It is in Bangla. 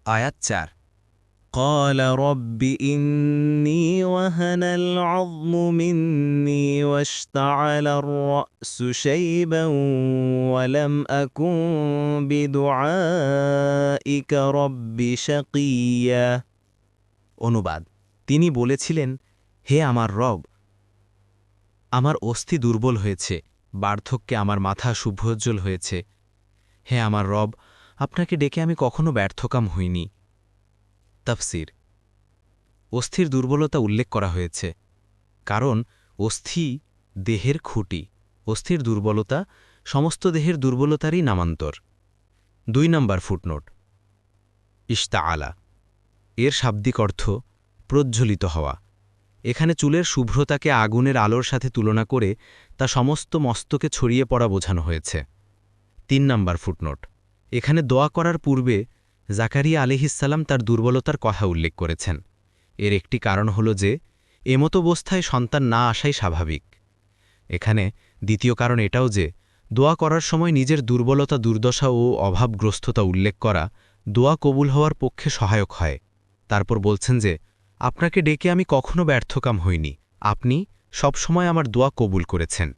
আয়াত ৪। قال رب إني وهن العظم مني واشتعل الرأس شيبا ولم أكن بدعائك رب شقيا। অনুবাদ: তিনি বলেছিলেন, হে আমার রব, আমার অস্থি দুর্বল হয়েছে, বার্ধক্যে আমার মাথা শুভ্রোজ্জ্বল হয়েছে। হে আমার রব, আপনাকে ডেকে আমি কখনো ব্যর্থকাম হইনি। তাফসির: অস্থির দুর্বলতা উল্লেখ করা হয়েছে কারণ অস্থি দেহের খুঁটি। অস্থির দুর্বলতা সমস্ত দেহের দুর্বলতারই নামান্তর। ২ নম্বর ফুটনোট। ইশতাআলা এর শাব্দিক অর্থ প্রজ্জ্বলিত হওয়া। এখানে চুলের শুভ্রতাকে আগুনের আলোর সাথে তুলনা করে তা সমস্ত মস্তকে ছড়িয়ে পড়া বোঝানো হয়েছে। ৩ নম্বর ফুটনোট। এখানে দোয়া করার পূর্বে জাকারিয়া আলাইহিসসালাম তার দুর্বলতার কথা উল্লেখ করেছেন। এর একটি কারণ হল যে এমতাবস্থায় সন্তান না আসাই স্বাভাবিক। এখানে দ্বিতীয় কারণ এটাও যে দোয়া করার সময় নিজের দুর্বলতা, দুর্দশা ও অভাবগ্রস্ততা উল্লেখ করা দোয়া কবুল হওয়ার পক্ষে সহায়ক হয়। তারপর বলছেন যে আপনাকে ডেকে আমি কখনো ব্যর্থকাম হইনি, আপনি সবসময় আমার দোয়া কবুল করেছেন।